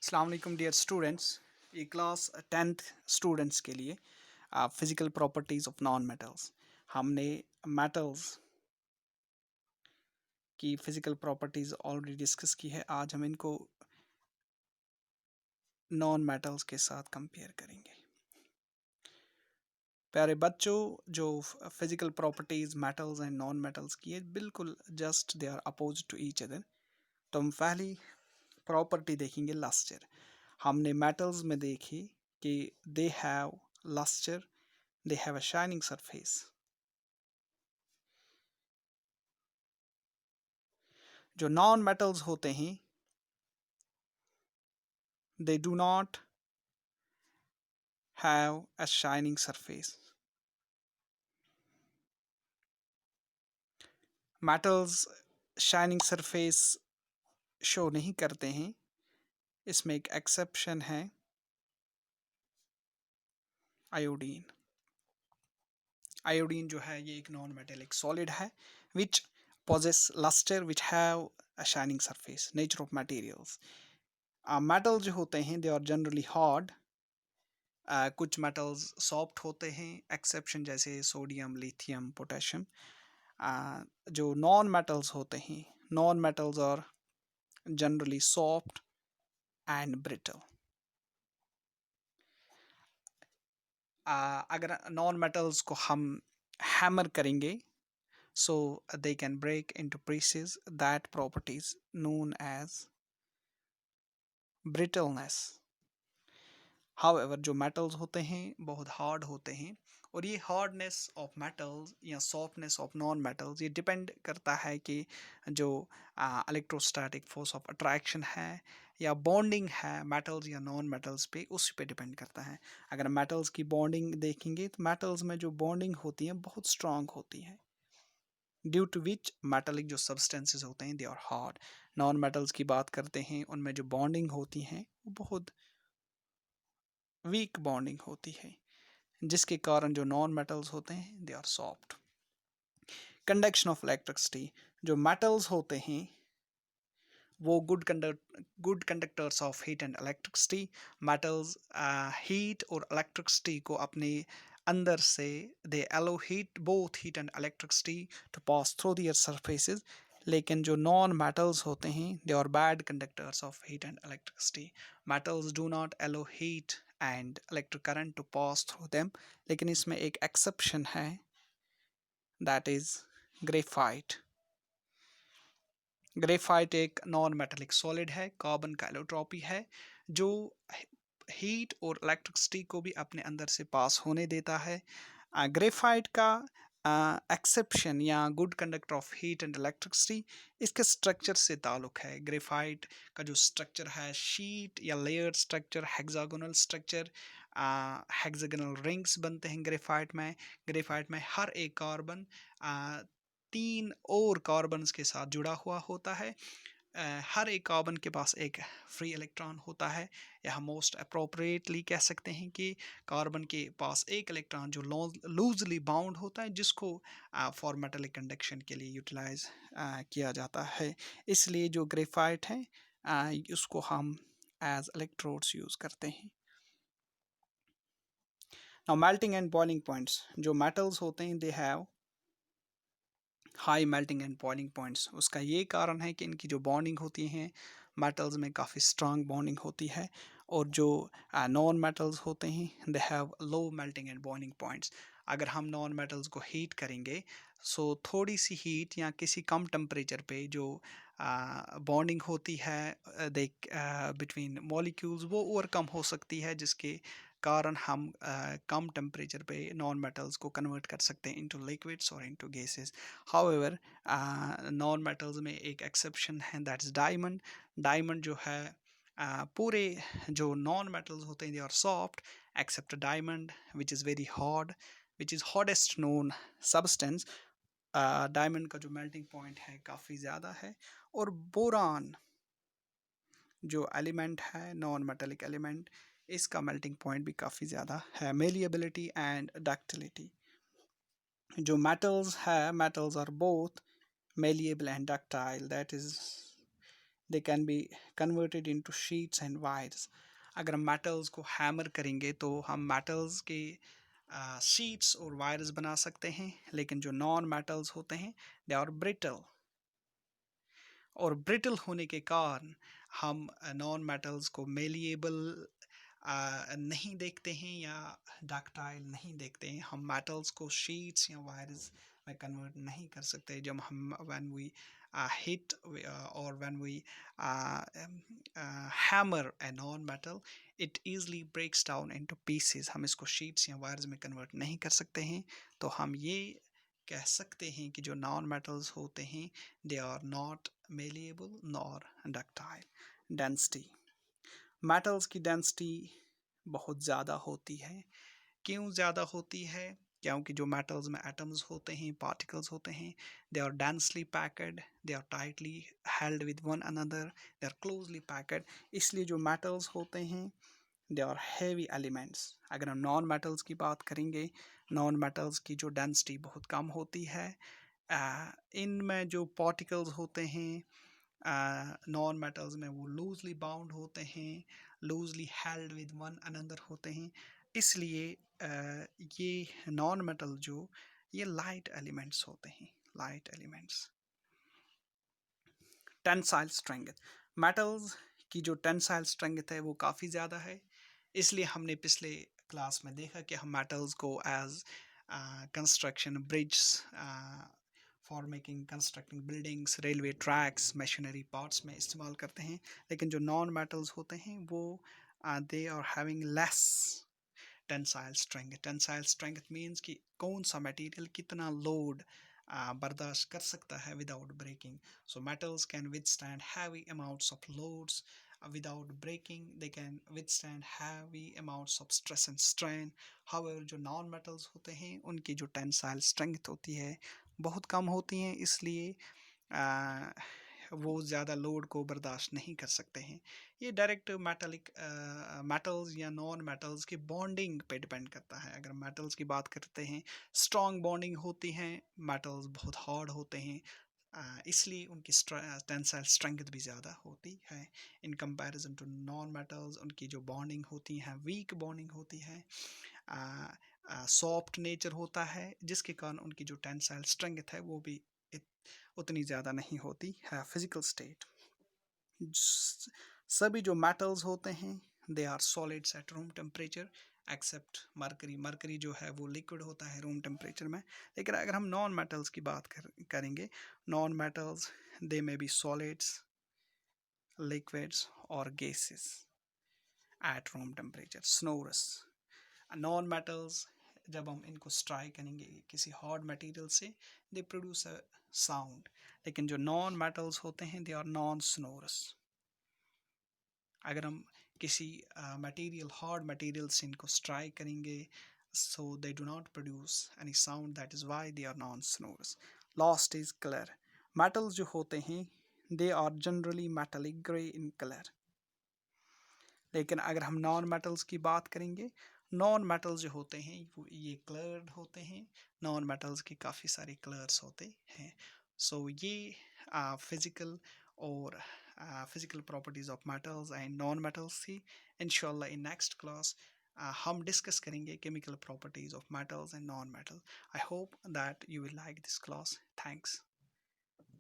अस्सलाम वालेकुम dear students. ये क्लास 10th स्टूडेंट्स के लिए physical properties of non metals. हमने मेटल्स की फिजिकल प्रॉपर्टीज़ ऑलरेडी डिस्कस की है। आज हम इनको नॉन मेटल्स के साथ कंपेयर करेंगे। प्यारे बच्चों, जो physical properties metals and non metals की है, बिल्कुल just they are oppose to each other. तो हम पहली प्रॉपर्टी देखेंगे लस्टर। हमने मेटल्स में देखी कि they have lustre, they have a shining surface। जो नॉन मेटल्स होते हैं they do not have a shining surface। Metals shining surface show नहीं करते हैं। इसमें एक एक्सेप्शन है, आयोडीन। आयोडीन जो है ये एक नॉन मेटेलिक सॉलिड है विच possess luster which have a shining surface। nature of materials, metal जो होते हैं दे आर जनरली हार्ड। कुछ मेटल्स सॉफ्ट होते हैं, एक्सेप्शन जैसे सोडियम, लिथियम, पोटेशियम। जो नॉन मेटल्स होते हैं, non metals are generally soft and brittle. अगर नॉन मेटल्स को हम हैमर करेंगे so they can break into pieces। that property is known as brittleness। However जो मेटल्स होते हैं बहुत हार्ड होते हैं, और ये हार्डनेस ऑफ मेटल्स या सॉफ्टनेस ऑफ नॉन मेटल्स ये डिपेंड करता है कि जो इलेक्ट्रोस्टैटिक फोर्स ऑफ अट्रैक्शन है या बॉन्डिंग है मेटल्स या नॉन मेटल्स पे, उस पे डिपेंड करता है। अगर मेटल्स की बॉन्डिंग देखेंगे तो मेटल्स में जो बॉन्डिंग होती है बहुत स्ट्रांग होती है, ड्यू टू विच मेटलिक जो सब्सटेंसेस होते हैं they are hard. Non metals की बात करते हैं, उनमें जो बॉन्डिंग होती है वो बहुत वीक बॉन्डिंग होती है, जिसके कारण जो नॉन मेटल्स होते हैं they are soft. Conduction of electricity, जो मेटल्स होते हैं वो good conductors of heat and electricity. Metals heat और इलेक्ट्रिसिटी को अपने अंदर से they allow heat, both heat and electricity to pass through their surfaces. लेकिन जो नॉन मेटल्स होते हैं they are bad conductors of heat and electricity. Metals do not allow heat and electric current to pass through them. लेकिन इसमें एक exception है, that is graphite. Graphite एक non metallic solid है, कार्बन का allotropy है, जो हीट और इलेक्ट्रिसिटी को भी अपने अंदर से पास होने देता है। ग्रेफाइट का एक्सेप्शन या good conductor of heat and electricity इसके स्ट्रक्चर से ताल्लुक है। ग्रेफाइट का जो स्ट्रक्चर है शीट या layer structure, hexagonal structure, hexagonal rings बनते हैं ग्रेफाइट में। ग्रेफाइट में हर एक कार्बन 3 और कार्बन्स के साथ जुड़ा हुआ होता है। हर एक कार्बन के पास एक फ्री इलेक्ट्रॉन होता है, या हम मोस्ट अप्रोप्रिएटली कह सकते हैं कि कार्बन के पास एक इलेक्ट्रॉन जो लूजली बाउंड होता है, जिसको फॉर मेटेलिक कंडक्शन के लिए यूटिलाइज किया जाता है। इसलिए जो ग्रेफाइट है उसको हम एज इलेक्ट्रोड्स यूज़ करते हैं। Now melting and boiling points, जो मेटल्स होते हैं they have high melting and boiling points. उसका ये कारण है कि इनकी जो बॉन्डिंग होती है मेटल्स में काफ़ी स्ट्रांग बॉन्डिंग होती है, और जो नॉन मेटल्स होते हैं they have low melting and boiling points. अगर हम नॉन मेटल्स को हीट करेंगे सो थोड़ी सी हीट या किसी कम टेम्परेचर पे जो बॉन्डिंग होती है दे बिटवीन मॉलिक्यूल्स वो और कम हो सकती है, जिसके कारण हम कम टेम्परेचर पे नॉन मेटल्स को कन्वर्ट कर सकते हैं इनटू लिक्विड्स और into gases. However non metals में एक एक्सेप्शन है, दैट्स डायमंड। डायमंड जो है पूरे जो नॉन मेटल्स होते हैं they are soft except diamond which is very hard, which is hardest known substance. Diamond का जो मेल्टिंग पॉइंट है काफ़ी ज़्यादा है, और बोरान जो एलिमेंट है नॉन मेटेलिक एलिमेंट, इसका मेल्टिंग पॉइंट भी काफ़ी ज़्यादा है। मेलिएबिलिटी एंड डक्टिलिटी, जो मेटल्स है metals are both malleable and ductile, that is they can be converted into sheets and wires. अगर हम मेटल्स को हैमर करेंगे तो हम मेटल्स के शीट्स और वायर्स बना सकते हैं, लेकिन जो नॉन मेटल्स होते हैं दे आर ब्रिटल, और ब्रिटल होने के कारण हम नॉन मेटल्स को मेलिएबल नहीं देखते हैं या डक्टाइल नहीं देखते हैं। हम मेटल्स को शीट्स या वायर्स में कन्वर्ट नहीं कर सकते। जब हम व्हेन वी हिट और when we hammer a non metal, it easily breaks down into pieces. हम इसको शीट्स या वायर्स में कन्वर्ट नहीं कर सकते हैं। तो हम ये कह सकते हैं कि जो नॉन मेटल्स होते हैं they are not malleable nor ductile. Density, metals की डेंसिटी बहुत ज़्यादा होती है। क्यों ज़्यादा होती है? क्योंकि जो मेटल्स में एटम्स होते हैं, पार्टिकल्स होते हैं, they are densely packed, they are tightly held with one another, they are closely packed. इसलिए जो मेटल्स होते हैं दे आर हैवी एलिमेंट्स। अगर हम नॉन मेटल्स की बात करेंगे, नॉन मेटल्स की जो डेंसिटी बहुत कम होती है। इनमें जो पार्टिकल्स होते हैं नॉन मेटल्स में, वो लूजली बाउंड होते हैं, loosely held with one another होते हैं। इसलिए ये नॉन मेटल जो ये लाइट एलिमेंट्स होते हैं, light elements. Tensile strength, metals की जो टेंसाइल स्ट्रेंथ है वो काफ़ी ज़्यादा है। इसलिए हमने पिछले क्लास में देखा कि हम मेटल्स को as construction bridge for making constructing buildings, railway tracks, machinery parts में इस्तेमाल करते हैं। लेकिन जो नॉन मेटल्स होते हैं वो they are having less tensile strength. Tensile strength means कि कौन सा मटेरियल कितना लोड बर्दाश्त कर सकता है without breaking. So metals can withstand heavy amounts of loads without breaking. They can withstand heavy amounts of stress and strain. However, जो non metals होते हैं उनकी जो टेंसाइल स्ट्रेंथ होती है बहुत कम होती हैं, इसलिए वो ज़्यादा लोड को बर्दाश्त नहीं कर सकते हैं। ये डायरेक्ट मेटलिक मेटल्स या नॉन मेटल्स की बॉन्डिंग पे डिपेंड करता है। अगर मेटल्स की बात करते हैं, स्ट्रॉन्ग बॉन्डिंग होती हैं, मेटल्स बहुत हार्ड होते हैं, इसलिए उनकी टेंसाइल स्ट्रेंथ भी ज़्यादा होती है in comparison to non metals. उनकी जो बॉन्डिंग होती है वीक बॉन्डिंग होती है, सॉफ्ट नेचर होता है, जिसके कारण उनकी जो टेंसाइल स्ट्रेंथ है वो भी उतनी ज़्यादा नहीं होती है। फिजिकल स्टेट, सभी जो मेटल्स होते हैं they are solids at room temperature except mercury. Mercury जो है वो लिक्विड होता है रूम टेम्परेचर में। लेकिन अगर हम नॉन मेटल्स की बात करेंगे, नॉन मेटल्स दे में बी सॉलिड्स, लिक्विड्स और gases at room temperature. स्नोरस, non metals जब हम इनको स्ट्राइक करेंगे किसी हार्ड मटेरियल से, दे प्रोड्यूस अ साउंड। लेकिन जो नॉन मेटल्स होते हैं दे आर नॉन स्नोरस। अगर हम किसी मटेरियल हार्ड मटेरियल से इनको स्ट्राइक करेंगे, so they do not produce any sound, that is why they are non sonorous. Last is colour, metals जो होते हैं they are generally metallic grey in colour. लेकिन अगर हम नॉन मेटल्स की बात करेंगे, नॉन मेटल्स जो होते हैं वो ये कलर्ड होते हैं। नॉन मेटल्स के काफ़ी सारे कलर्स होते हैं। सो ये फिज़िकल और physical properties of metals and non metals थी। इंशाल्लाह इन नेक्स्ट क्लास हम डिस्कस करेंगे chemical properties of metals and non metal. I hope that you will like this class. Thanks.